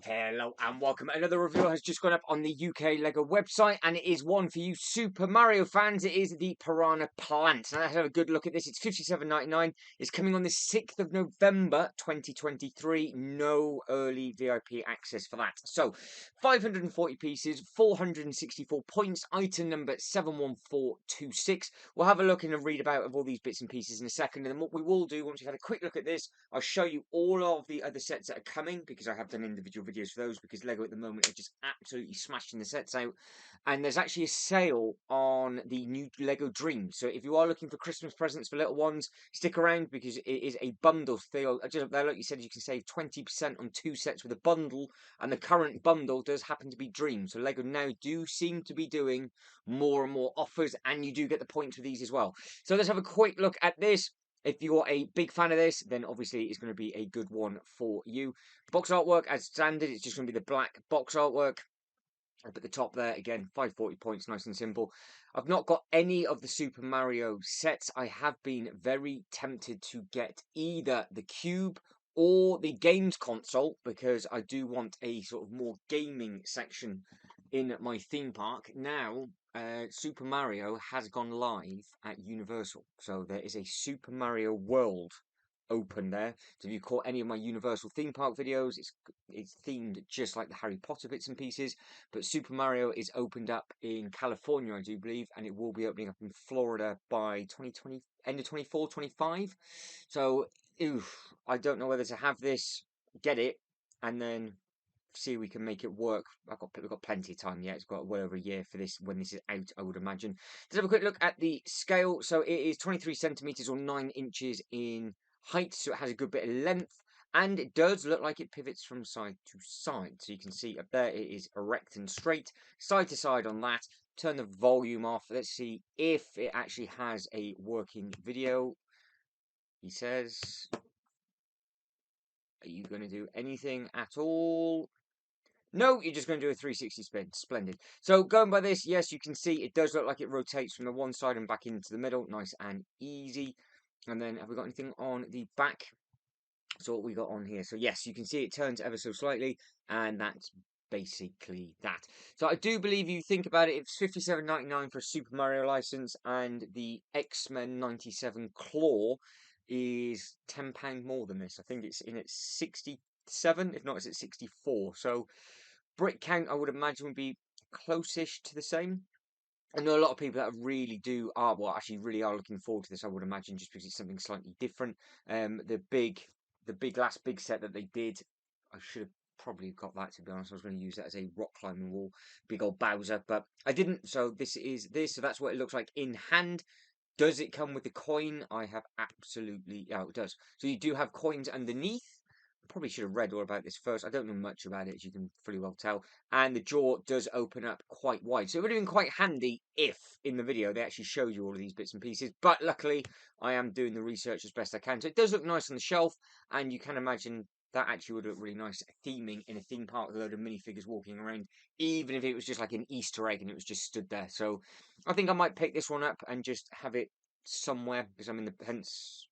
Hello and welcome. Another review has just gone up on the UK LEGO website, and it is one for you Super Mario fans. It is the Piranha plant. Now let's have a good look at this. It's £57.99. It's coming on the 6th of November 2023. No early VIP access for that. So 540 pieces, 464 points, item number 71426. We'll have a look and a read about of all these bits and pieces in a second. And then what we will do, once you've had a quick look at this, I'll show you all of the other sets that are coming, because I have done individual videos for those, because LEGO at the moment are just absolutely smashing the sets out. And there's actually a sale on the new LEGO Dreamzzz. So if you are looking for Christmas presents for little ones, stick around, because it is a bundle sale. Just like you said, you can save 20% on 2 sets with a bundle, and the current bundle does happen to be Dreamzzz. So LEGO now do seem to be doing more and more offers, and you do get the points with these as well. So let's have a quick look at this. If you're a big fan of this, then obviously it's going to be a good one for you. Box artwork, as standard, it's just going to be the black box artwork. Up at the top there, again, 540 points, nice and simple. I've not got any of the Super Mario sets. I have been very tempted to get either the Cube or the games console, because I do want a sort of more gaming section in my theme park. Now, Super Mario has gone live at Universal. So there is a Super Mario World open there. So if you caught any of my Universal theme park videos, it's themed just like the Harry Potter bits and pieces. But Super Mario is opened up in California, I do believe, and it will be opening up in Florida by 2020, end of 24, 25. So, I don't know whether to have this, get it, and then see if we can make it work. We've got plenty of time yet. It's got well over a year for this when this is out, I would imagine. Let's have a quick look at the scale. So it is 23 centimeters or 9 inches in height, so it has a good bit of length, and it does look like it pivots from side to side. So you can see up there it is erect and straight, side to side on that. Turn the volume off. Let's see if it actually has a working video. He says, are you going to do anything at all? No, you're just going to do a 360 spin. Splendid. So going by this, yes, you can see it does look like it rotates from the one side and back into the middle. Nice and easy. And then have we got anything on the back? So what we got on here. So yes, you can see it turns ever so slightly, and that's basically that. So I do believe, you think about it, it's £57.99 for a Super Mario license, and the X-Men 97 Claw is £10 more than this. I think it's in at 67, if not it's at 64. So brick count, I would imagine, would be close-ish to the same. I know a lot of people that really really are looking forward to this, I would imagine, just because it's something slightly different. The last big set that they did, I should have probably got that, to be honest. I was going to use that as a rock climbing wall, big old Bowser, but I didn't. So this is this. So that's what it looks like in hand. Does it come with the coin? I have absolutely... Oh, it does. So you do have coins underneath. Probably should have read all about this first. I don't know much about it, as you can fully well tell. And the jaw does open up quite wide. So it would have been quite handy if, in the video, they actually showed you all of these bits and pieces. But luckily, I am doing the research as best I can. So it does look nice on the shelf. And you can imagine that actually would look really nice theming in a theme park with a load of minifigures walking around. Even if it was just like an Easter egg and it was just stood there. So I think I might pick this one up and just have it somewhere. Because I'm in the... Hence...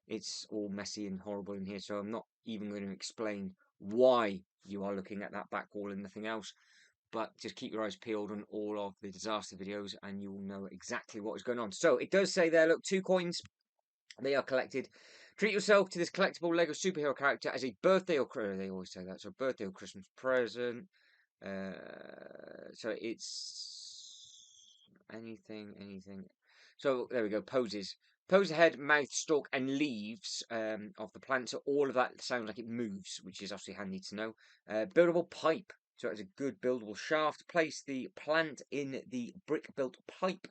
It's all messy and horrible in here, so I'm not even going to explain why you are looking at that back wall and nothing else. But just keep your eyes peeled on all of the disaster videos, and you will know exactly what is going on. So it does say there, look, 2 coins. They are collected. Treat yourself to this collectible LEGO superhero character as a birthday or... They always say that. So birthday or Christmas present. So it's... anything. So there we go, poses. Pose the head, mouth, stalk, and leaves of the plant. So all of that sounds like it moves, which is obviously handy to know. Buildable pipe. So it's a good buildable shaft. Place the plant in the brick-built pipe.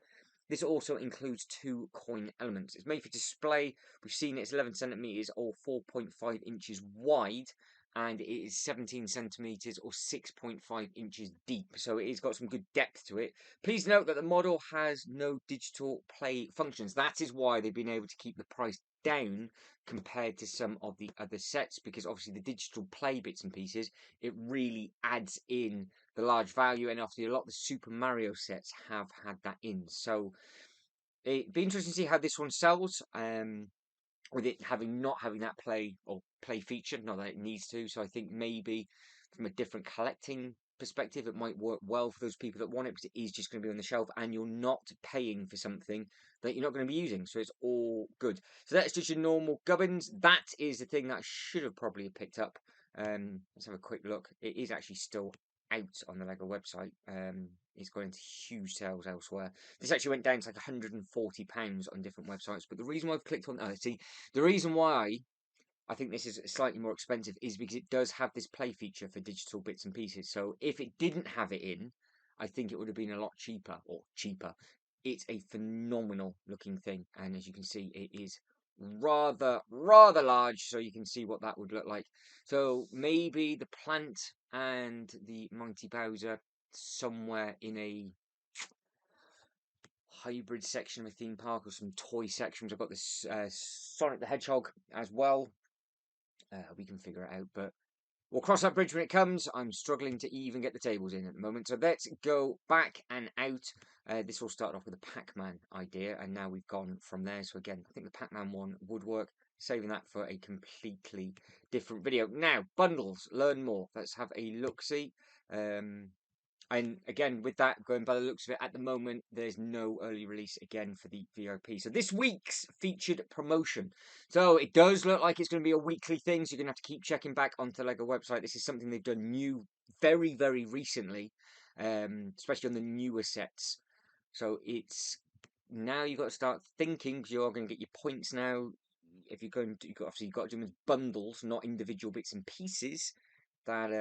This also includes 2 coin elements. It's made for display. We've seen it's 11 centimeters or 4.5 inches wide, and it is 17 centimeters or 6.5 inches deep. So it has got some good depth to it. Please note that the model has no digital play functions. That is why they've been able to keep the price down compared to some of the other sets, because obviously the digital play bits and pieces, it really adds in the large value, and obviously a lot of the Super Mario sets have had that in. So it'd be interesting to see how this one sells. With it not having that play feature, not that it needs to. So I think maybe from a different collecting perspective, it might work well for those people that want it, because it is just going to be on the shelf and you're not paying for something that you're not going to be using. So it's all good. So that's just your normal gubbins. That is the thing that I should have probably picked up. Let's have a quick look. It is actually still out on the Lego website. It's going into huge sales elsewhere. This actually went down to like £140 on different websites. But the reason why I've clicked on the reason why I think this is slightly more expensive is because it does have this play feature for digital bits and pieces. So if it didn't have it in, I think it would have been a lot cheaper, or cheaper. It's a phenomenal looking thing, and as you can see, it is rather large, so you can see what that would look like. So maybe the plant and the Mighty Bowser somewhere in a hybrid section of a theme park, or some toy sections. I've got this Sonic the Hedgehog as well. We can figure it out, but we'll cross that bridge when it comes. I'm struggling to even get the tables in at the moment. So let's go back and out. This all started off with a Pac-Man idea, and now we've gone from there. So again, I think the Pac-Man one would work. Saving that for a completely different video. Now, bundles, learn more. Let's have a look-see. And again, with that, going by the looks of it, at the moment, there's no early release again for the VIP. So this week's featured promotion. So it does look like it's going to be a weekly thing. So you're going to have to keep checking back onto the LEGO website. This is something they've done new very, very recently, especially on the newer sets. So it's now you've got to start thinking, because you are going to get your points now. If you're going to, you've got to do them as bundles, not individual bits and pieces. That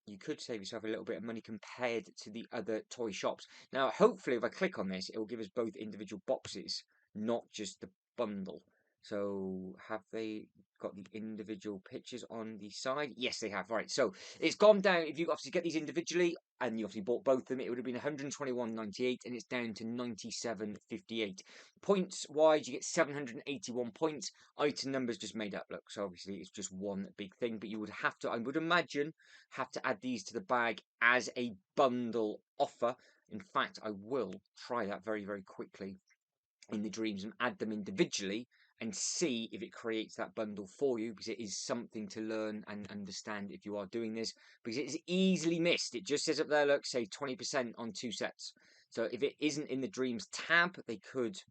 you could save yourself a little bit of money compared to the other toy shops. Now, hopefully, if I click on this, it will give us both individual boxes, not just the bundle. So, have they got the individual pictures on the side? Yes, they have. Right, so it's gone down. If you obviously get these individually, and you obviously bought both of them, it would have been 121.98, and it's down to 97.58. Points wise, you get 781 points. Item numbers just made up. Look, so obviously it's just one big thing, but you would have to, I would imagine, have to add these to the bag as a bundle offer. In fact, I will try that very, very quickly in the Dreamzzz and add them individually and see if it creates that bundle for you, because it is something to learn and understand if you are doing this, because it is easily missed. It just says up there, look, save 20% on 2 sets. So if it isn't in the Dreamzzz tab, they could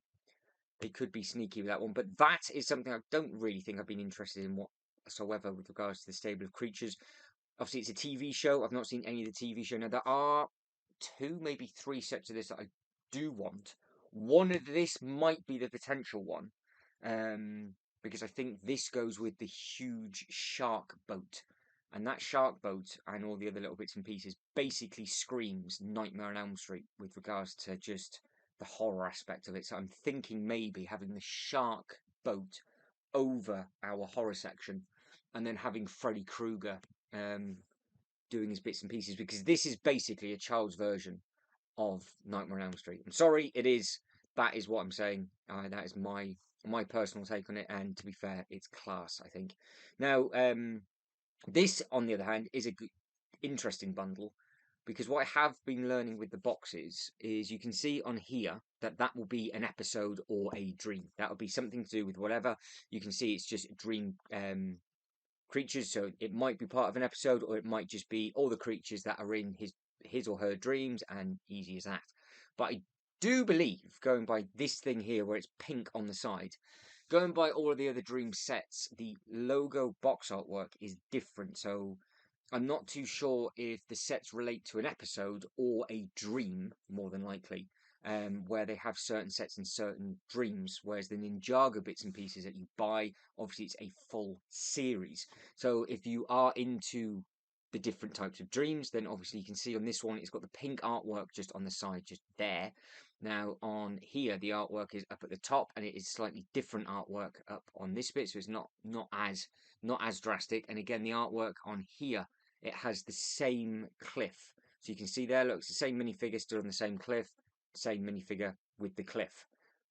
be sneaky with that one. But that is something I don't really think I've been interested in whatsoever with regards to the stable of creatures. Obviously, it's a TV show. I've not seen any of the TV show. Now, there are 2, maybe 3 sets of this that I do want. One of this might be the potential one, because I think this goes with the huge shark boat. And that shark boat and all the other little bits and pieces basically screams Nightmare on Elm Street with regards to just the horror aspect of it. So I'm thinking maybe having the shark boat over our horror section, and then having Freddy Krueger doing his bits and pieces, because this is basically a child's version of Nightmare on Elm Street. I'm sorry, it is. That is what I'm saying. That is my personal take on it, and to be fair, it's class, I think. Now, this, on the other hand, is a good, interesting bundle, because what I have been learning with the boxes is you can see on here that that will be an episode or a dream. That will be something to do with whatever. You can see it's just dream creatures, so it might be part of an episode, or it might just be all the creatures that are in his or her dreams, and easy as that. But I do believe, going by this thing here where it's pink on the side, going by all of the other dream sets, the logo box artwork is different. So I'm not too sure if the sets relate to an episode or a dream, more than likely, where they have certain sets and certain dreams, whereas the Ninjago bits and pieces that you buy, obviously it's a full series. So if you are into the different types of dreams, then obviously you can see on this one, it's got the pink artwork just on the side, just there. Now on here, the artwork is up at the top, and it is slightly different artwork up on this bit, so it's not as drastic. And again, the artwork on here, it has the same cliff. So you can see there, look, it's the same minifigure stood on the same cliff, same minifigure with the cliff.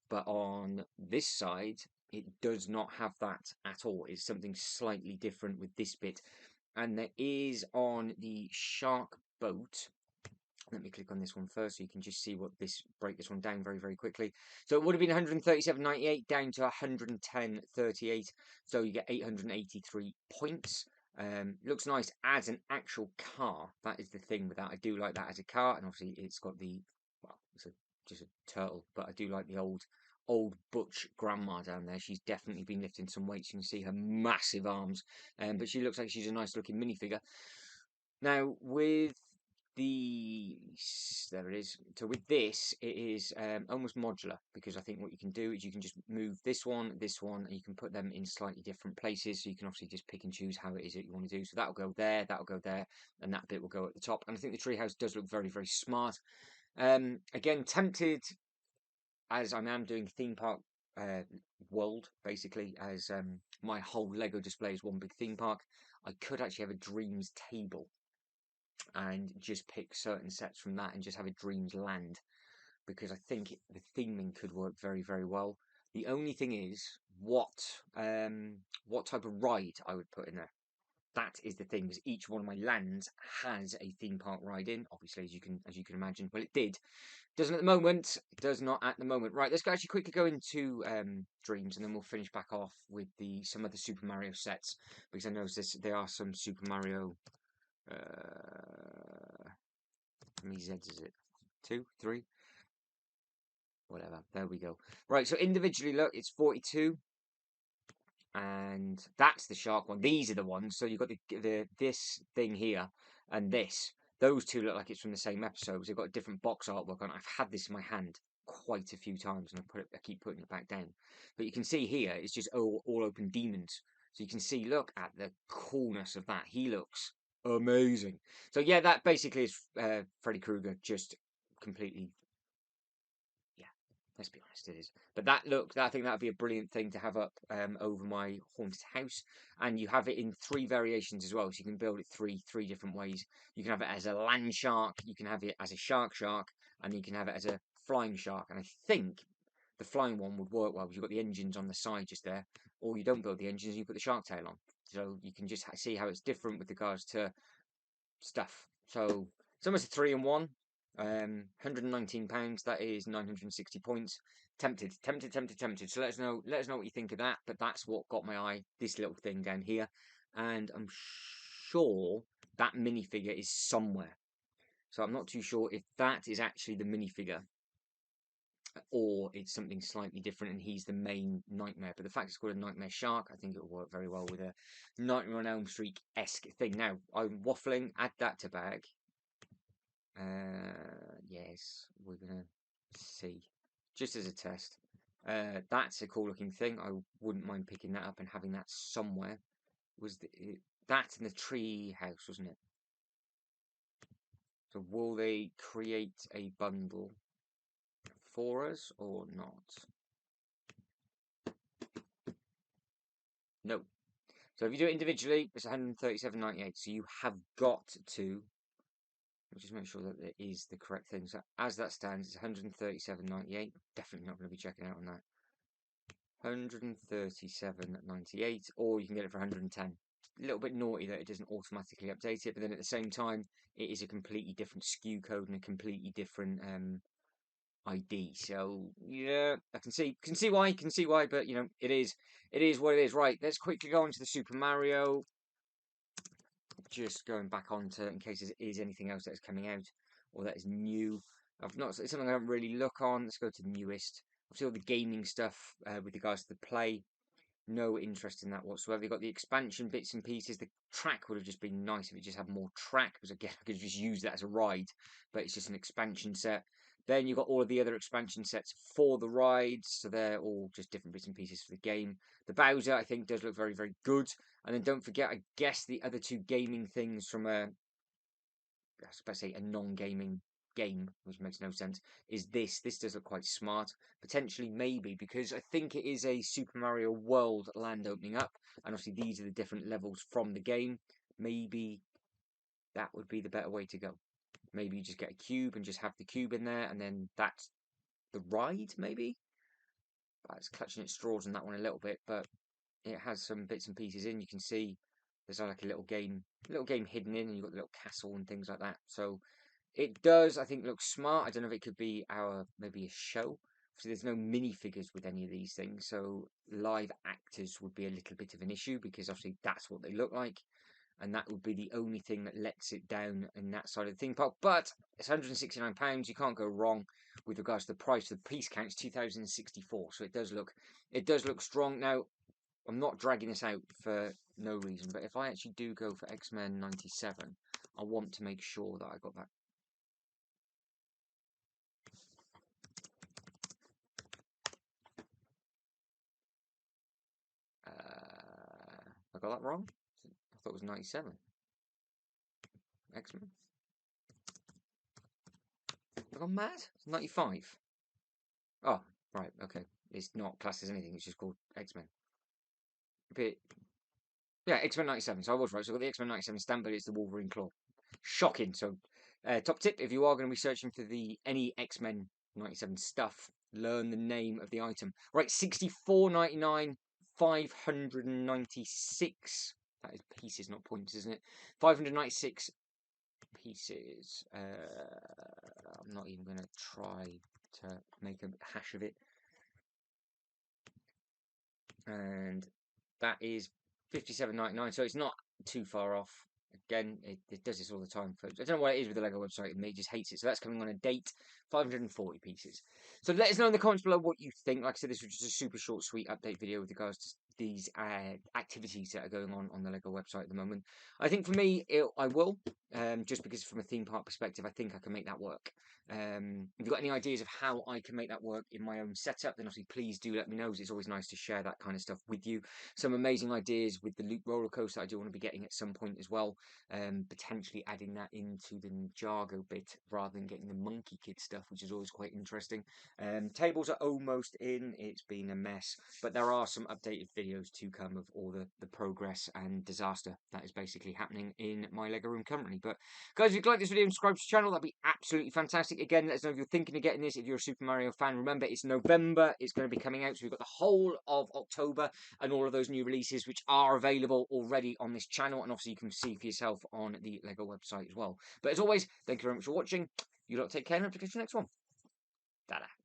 But on this side, it does not have that at all. It's something slightly different with this bit. And there is on the shark boat. Let me click on this one first so you can just see break this one down very, very quickly. So it would have been 137.98 down to 110.38. So you get 883 points. Looks nice as an actual car. That is the thing with that. I do like that as a car, and obviously it's got the, well, it's just a turtle, but I do like the old butch grandma down there. She's definitely been lifting some weights. You can see her massive arms, but she looks like she's a nice looking minifigure. Now with there it is. So with this, it is almost modular, because I think what you can do is you can just move this one, and you can put them in slightly different places. So you can obviously just pick and choose how it is that you want to do. So that'll go there, and that bit will go at the top. And I think the treehouse does look very, very smart. Again, tempted, as I am doing theme park world, basically, as my whole Lego display is one big theme park. I could actually have a Dreamzzz table and just pick certain sets from that and just have a Dreamzzz land, because I think the theming could work very, very well. The only thing is what type of ride I would put in there. That is the thing, because each one of my lands has a theme park ride in. Obviously, as you can imagine. Well, it did. Doesn't at the moment. It does not at the moment. Right, let's actually quickly go into Dreamzzz, and then we'll finish back off with some of the Super Mario sets, because I noticed there are some Super Mario. How many Zs is it? 2, 3, whatever. There we go. Right, so individually, look, it's 42, and that's the shark one. These are the ones. So you've got this thing here and this. Those two look like it's from the same episode. They've got a different box artwork on. I've had this in my hand quite a few times, and I keep putting it back down. But you can see here, it's just all open demons. So you can see, look at the coolness of that. He looks amazing. So yeah, that basically is Freddy Krueger, just completely, yeah, let's be honest, it is. But I think that would be a brilliant thing to have up over my haunted house. And you have it in 3 variations as well, so you can build it three different ways. You can have it as a land shark, you can have it as a shark, and you can have it as a flying shark. And I think the flying one would work well, because you've got the engines on the side just there, or you don't build the engines, you put the shark tail on. So you can just see how it's different with regards to stuff. So it's almost a 3-in-1. £119. That is 960 points. Tempted. So let us know what you think of that. But that's what got my eye. This little thing down here, and I'm sure that minifigure is somewhere. So I'm not too sure if that is actually the minifigure, or it's something slightly different and he's the main nightmare. But the fact it's called a nightmare shark, I think it will work very well with a Nightmare on Elm Street-esque thing. Now, I'm waffling, add that to bag. Yes, we're going to see. Just as a test. That's a cool looking thing. I wouldn't mind picking that up and having that somewhere. That in the tree house, wasn't it? So will they create a bundle for us or not? No. So if you do it individually, it's 137.98. So you have got to, just make sure that it is the correct thing. So as that stands, it's 137.98. Definitely not going to be checking out on that. 137.98, or you can get it for 110. A little bit naughty that it doesn't automatically update it, but then at the same time, it is a completely different SKU code and a completely different ID. So yeah, I can see why, but you know, it is what it is. Right, let's quickly go on to the Super Mario. Just going back on to, in case there is anything else that is coming out or that is new. It's something I don't really look on. Let's go to the newest. Obviously all the gaming stuff with regards to the play. No interest in that whatsoever. You've got the expansion bits and pieces. The track would have just been nice if it just had more track, because again, I could just use that as a ride, but it's just an expansion set. Then you've got all of the other expansion sets for the rides, so they're all just different bits and pieces for the game. The Bowser, I think, does look very, very good. And then don't forget, I guess, the other 2 gaming things from I was about to say a non-gaming game, which makes no sense, is this. This does look quite smart. Potentially, maybe, because I think it is a Super Mario World land opening up, and obviously these are the different levels from the game. Maybe that would be the better way to go. Maybe you just get a cube and just have the cube in there, and then that's the ride, maybe? It's clutching its straws on that one a little bit, but it has some bits and pieces in. You can see there's like a little game hidden in, and you've got the little castle and things like that. So it does, I think, look smart. I don't know if it could be maybe a show. So there's no minifigures with any of these things, so live actors would be a little bit of an issue, because obviously that's what they look like. and that would be the only thing that lets it down in that side of the theme park. But it's £169. You can't go wrong with regards to the price. The piece count is 2,064, so it does look strong. Now, I'm not dragging this out for no reason, but if I actually do go for X-Men 97, I want to make sure that I got that. I got that wrong? I thought it was 97. X-Men. Have I gone mad? It's 95. Oh, right, okay. It's not classed as anything, it's just called X-Men. Yeah, X-Men 97, so I was right. So I've got the X-Men 97 stamp, but it's the Wolverine claw. Shocking. So, top tip, if you are going to be searching for any X-Men 97 stuff, learn the name of the item. Right, 64.99, 596. That is pieces, not points, isn't it? 596 pieces. I'm not even going to try to make a hash of it. And that is £57.99, so it's not too far off. Again, it does this all the time, folks. I don't know what it is with the Lego website, it just hates it. So that's coming on a date, 540 pieces. So let us know in the comments below what you think. Like I said, this was just a super short, sweet update video with regards to these activities that are going on the Lego website at the moment. I think for me, I will, just because from a theme park perspective, I think I can make that work. If you've got any ideas of how I can make that work in my own setup, then obviously please do let me know, because it's always nice to share that kind of stuff with you. Some amazing ideas with the Loop roller coaster I do want to be getting at some point as well. Potentially adding that into the Ninjago bit rather than getting the Monkey Kid stuff, which is always quite interesting. Tables are almost in. It's been a mess, but there are some updated videos to come of all the progress and disaster that is basically happening in my Lego room currently. But guys, if you like this video and subscribe to the channel, that'd be absolutely fantastic. Again, let us know if you're thinking of getting this. If you're a Super Mario fan, remember it's November. It's going to be coming out, so we've got the whole of October and all of those new releases which are available already on this channel, and obviously you can see for yourself on the Lego website as well. But as always, thank you very much for watching. You lot take care, and hope to catch you next one. Ta-da.